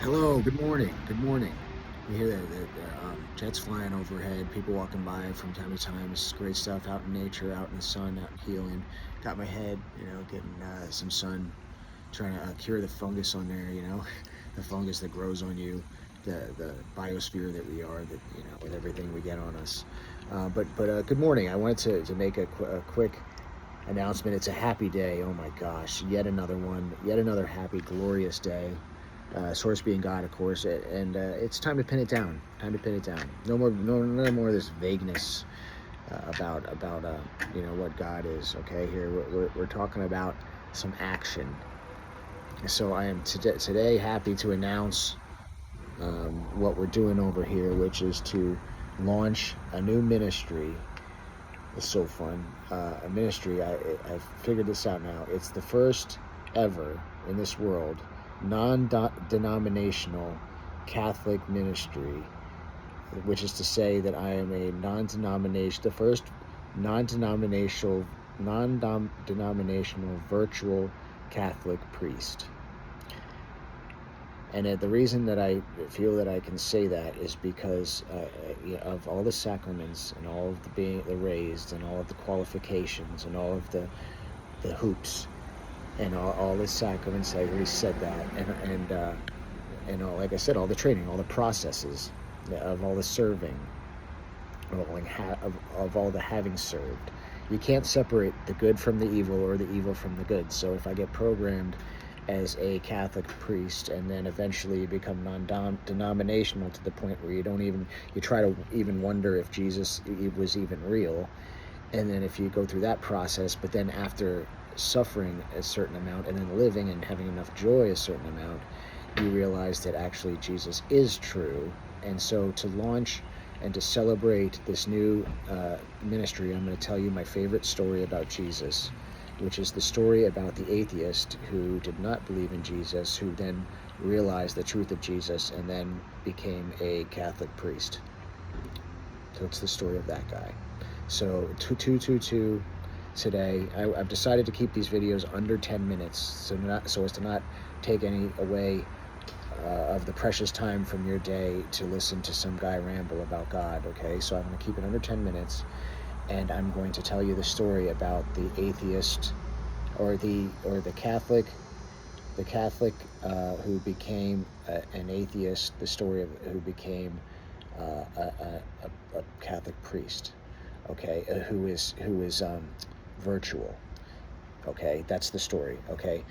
Hello, good morning. Good morning. You hear the jets flying overhead, people walking by from time to time. It's great stuff out in nature, out in the sun, out healing. Got my head, getting some sun, trying to cure the fungus on there, the fungus that grows on you, the biosphere that we are, that, with everything we get on us. But good morning. I wanted to make a quick announcement. It's a happy day. Oh my gosh, yet another one, yet another happy, glorious day. Source being God, of course, and it's time to pin it down. Time to pin it down. No more of this vagueness about what God is. Okay, here we're talking about some action. So I am today happy to announce what we're doing over here, which is to launch a new ministry. It's so fun. A ministry. I've figured this out now. It's the first ever in this world non-denominational Catholic ministry, which is to say that I am a the first non-denominational virtual Catholic priest. And the reason that I feel that I can say that is because of all the sacraments and all of the raised and all of the qualifications and all of the hoops and all the sacraments. I already said that, and all, like I said, all the training, all the processes of all the serving, of all the having served. You can't separate the good from the evil or the evil from the good. So if I get programmed as a Catholic priest and then eventually you become non-denominational to the point where you try to even wonder if Jesus was even real, and then if you go through that process, but then after suffering a certain amount and then living and having enough joy a certain amount, you realize that actually Jesus is true. And so to launch and to celebrate this new ministry, I'm going to tell you my favorite story about Jesus, which is the story about the atheist who did not believe in Jesus, who then realized the truth of Jesus and then became a Catholic priest. So it's the story of that guy. So 222 today. I've decided to keep these videos under 10 minutes, so as to not take any away of the precious time from your day to listen to some guy ramble about God. Okay, so I'm going to keep it under 10 minutes, and I'm going to tell you the story about the atheist, or the Catholic, who became an atheist. The story of who became a Catholic priest. Okay, who is virtual. Okay, that's the story. Okay,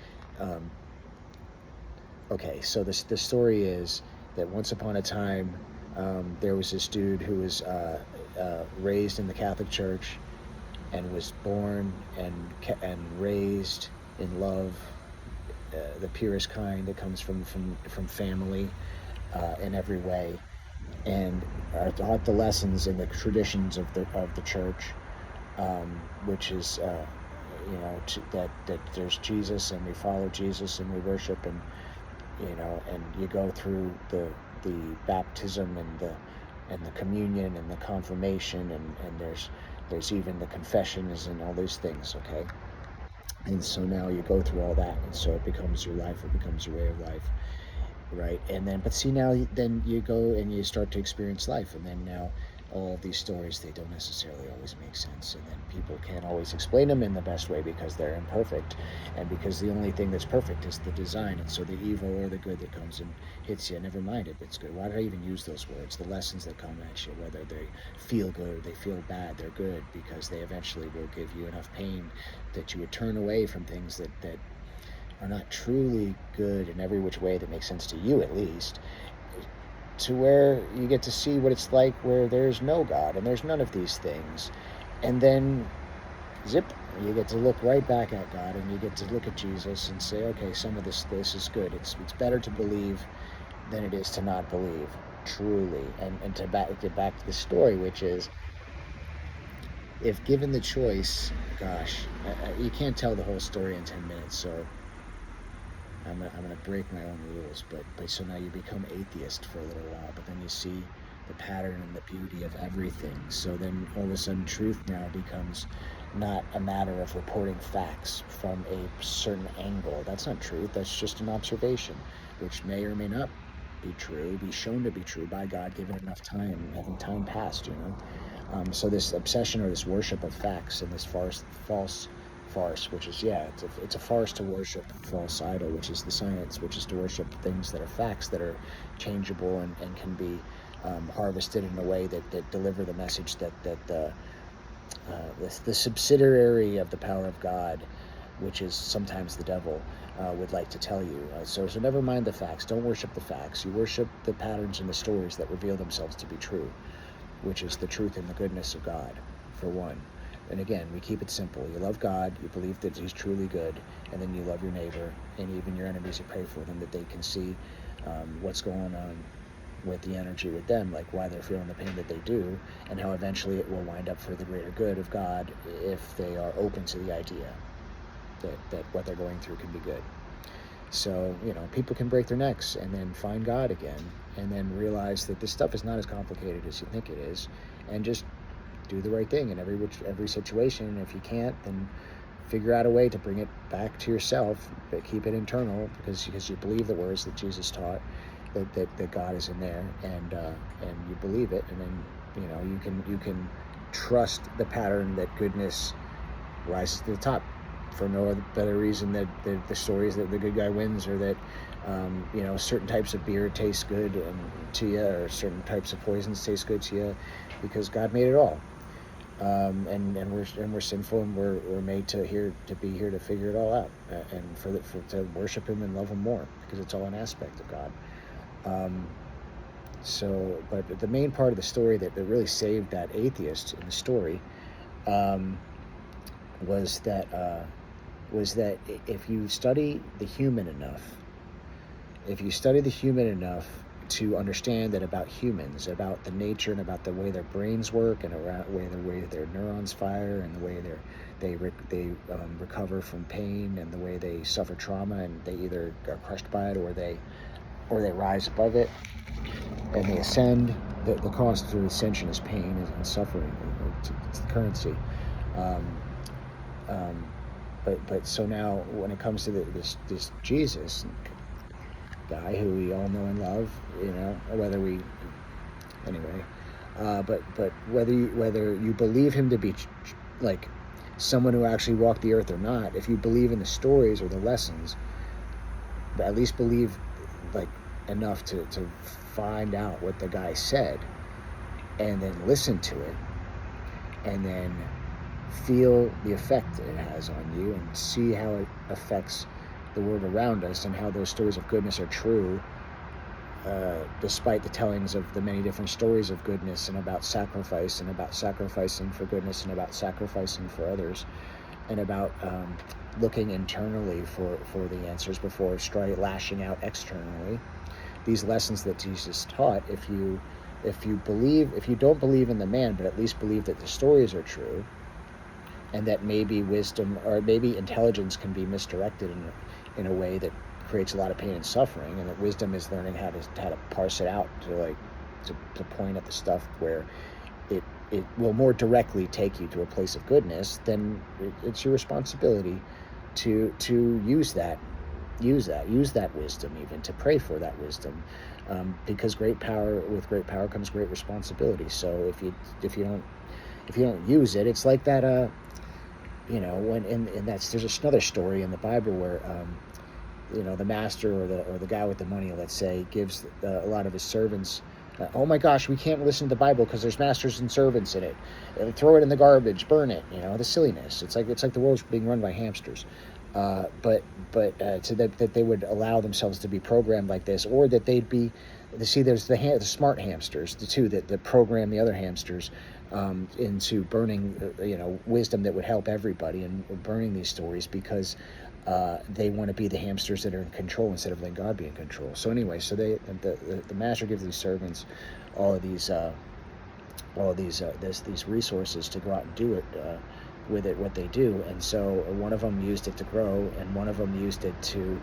so the story is that once upon a time, there was this dude who was raised in the Catholic Church and was born and raised in love, the purest kind that comes from family in every way, and are taught the lessons and the traditions of the church, which is that there's Jesus and we follow Jesus and we worship, and and you go through the baptism and the communion and the confirmation, and there's even the confessions and all those things. Okay, and so now you go through all that, and so it becomes your life, it becomes your way of life, right? And then, but see, now then you go and you start to experience life, and then now all of these stories, they don't necessarily always make sense, and then people can't always explain them in the best way because they're imperfect, and because the only thing that's perfect is the design. And so the evil or the good that comes and hits you, never mind if it's good. Why did I even use those words? The lessons that come at you, whether they feel good or they feel bad, they're good because they eventually will give you enough pain that you would turn away from things that are not truly good in every which way that makes sense to you, at least, to where you get to see what it's like where there's no God and there's none of these things. And then zip, you get to look right back at God, and you get to look at Jesus and say, okay, some of this is good. It's better to believe than it is to not believe, truly. And to get back to the story, which is, if given the choice, gosh, you can't tell the whole story in 10 minutes, so I'm gonna break my own rules. But so now you become atheist for a little while, but then you see the pattern and the beauty of everything. So then all of a sudden truth now becomes not a matter of reporting facts from a certain angle. That's not truth, that's just an observation, which may or may not be true, be shown to be true by God, given enough time, having time passed, So this obsession or this worship of facts and this false farce, which is, it's a farce to worship a false idol, which is the science, which is to worship things that are facts, that are changeable and can be harvested in a way that deliver the message that the subsidiary of the power of God, which is sometimes the devil, would like to tell you. So never mind the facts. Don't worship the facts. You worship the patterns and the stories that reveal themselves to be true, which is the truth and the goodness of God, for one. And again, we keep it simple. You love God, you believe that He's truly good, and then you love your neighbor, and even your enemies, you pray for them, that they can see what's going on with the energy with them, like why they're feeling the pain that they do, and how eventually it will wind up for the greater good of God if they are open to the idea that what they're going through can be good. So, people can break their necks and then find God again, and then realize that this stuff is not as complicated as you think it is, and just do the right thing in every situation. And if you can't, then figure out a way to bring it back to yourself, but keep it internal, because you believe the words that Jesus taught, that God is in there, and you believe it, and then you can trust the pattern that goodness rises to the top, for no other better reason that the stories that the good guy wins, or that certain types of beer taste good to you, or certain types of poisons taste good to you, because God made it all. And we're sinful, and we're made to be here to figure it all out, and to worship Him and love Him more, because it's all an aspect of God. But the main part of the story that really saved that atheist in the story was that if you study the human enough, to understand that about humans, about the nature and about the way their brains work, and the way their neurons fire, and the way they recover from pain, and the way they suffer trauma, and they either are crushed by it, or they rise above it, and they ascend. The cost for ascension is pain and suffering. It's the currency. But so now, when it comes to this Jesus guy who we all know and love, but whether you believe him to be like someone who actually walked the earth or not, if you believe in the stories or the lessons, but at least believe like enough to find out what the guy said, and then listen to it, and then feel the effect it has on you, and see how it affects the world around us, and how those stories of goodness are true, despite the tellings of the many different stories of goodness, and about sacrifice, and about sacrificing for goodness, and about sacrificing for others, and about looking internally for the answers before lashing out externally. These lessons that Jesus taught, if you don't believe in the man, but at least believe that the stories are true, and that maybe wisdom or maybe intelligence can be misdirected in a way that creates a lot of pain and suffering, and that wisdom is learning how to parse it out, to point at the stuff where it will more directly take you to a place of goodness, then it's your responsibility to use that wisdom, even to pray for that wisdom, because with great power comes great responsibility. So if you don't use it, it's like that. There's another story in the Bible where the master or the guy with the money, let's say, gives a lot of his servants. Oh my gosh, we can't listen to the Bible because there's masters and servants in it. Throw it in the garbage, burn it. The silliness. It's like the world's being run by hamsters. But that they would allow themselves to be programmed like this, or that they'd be. There's the smart hamsters, that program the other hamsters into burning, wisdom that would help everybody, and burning these stories because they want to be the hamsters that are in control instead of letting God be in control. So anyway, the master gives these servants all of these resources to go out and do it with it what they do, and so one of them used it to grow, and one of them used it to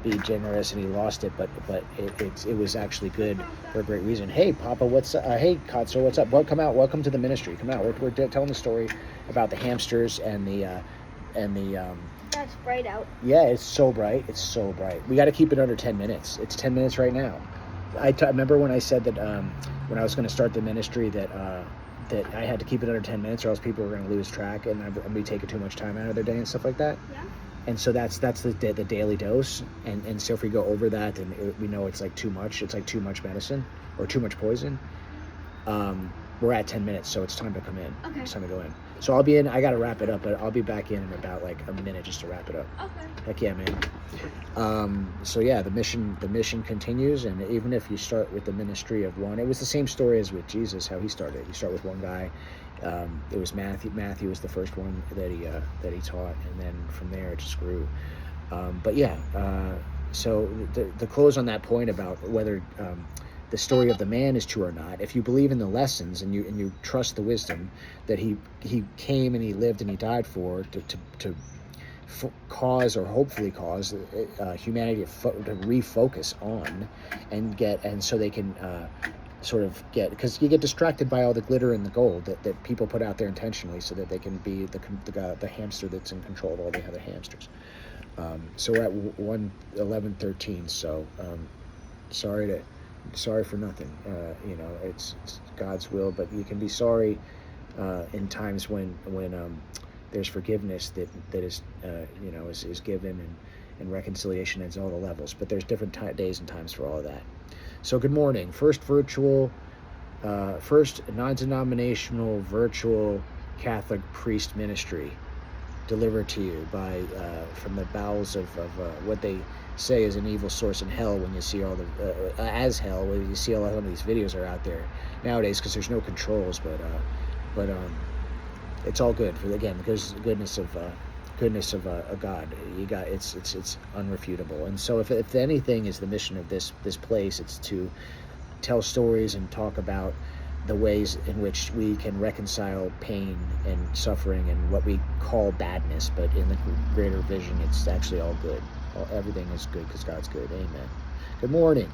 be generous, and he lost it, but it was actually good for a great reason. Hey Papa, hey Kotso, what's up? Welcome to the ministry. Come out. We're telling the story about the hamsters and the That's bright out. Yeah, it's so bright. It's so bright. We got to keep it under 10 minutes. It's 10 minutes right now. I remember when I said that when I was going to start the ministry that I had to keep it under 10 minutes or else people were going to lose track and I'd be taking too much time out of their day and stuff like that. Yeah. And so that's the daily dose. And so if we go over that, then we know it's like too much. It's like too much medicine or too much poison. We're at 10 minutes, so it's time to come in. Okay. It's time to go in. So I'll be in. I got to wrap it up, but I'll be back in about like a minute just to wrap it up. Okay. Heck yeah, man. So yeah, the mission continues, and even if you start with the ministry of one, it was the same story as with Jesus, how he started. You start with one guy. It was Matthew. Matthew was the first one that he taught, and then from there it just grew. But yeah, so the close on that point about whether the story of the man is true or not. If you believe in the lessons and you trust the wisdom that he came and he lived and he died for to cause or hopefully cause humanity to refocus on and so they can sort of because you get distracted by all the glitter and the gold that people put out there intentionally so that they can be the hamster that's in control of all the other hamsters. So we're at 1:11:13. So sorry for nothing. It's God's will, but you can be sorry in times when there's forgiveness that is is given and reconciliation at all the levels. But there's different days and times for all of that. So good morning. First non-denominational virtual Catholic priest ministry delivered to you by from the bowels of what they say is an evil source in hell. When you see all the as hell, when you see all of these videos are out there nowadays because there's no controls, but it's all good for again the goodness of a God. You got it's unrefutable. And so if anything is the mission of this place, it's to tell stories and talk about the ways in which we can reconcile pain and suffering and what we call badness, but in the greater vision, it's actually all good. Everything is good because God's good. Amen. Good morning.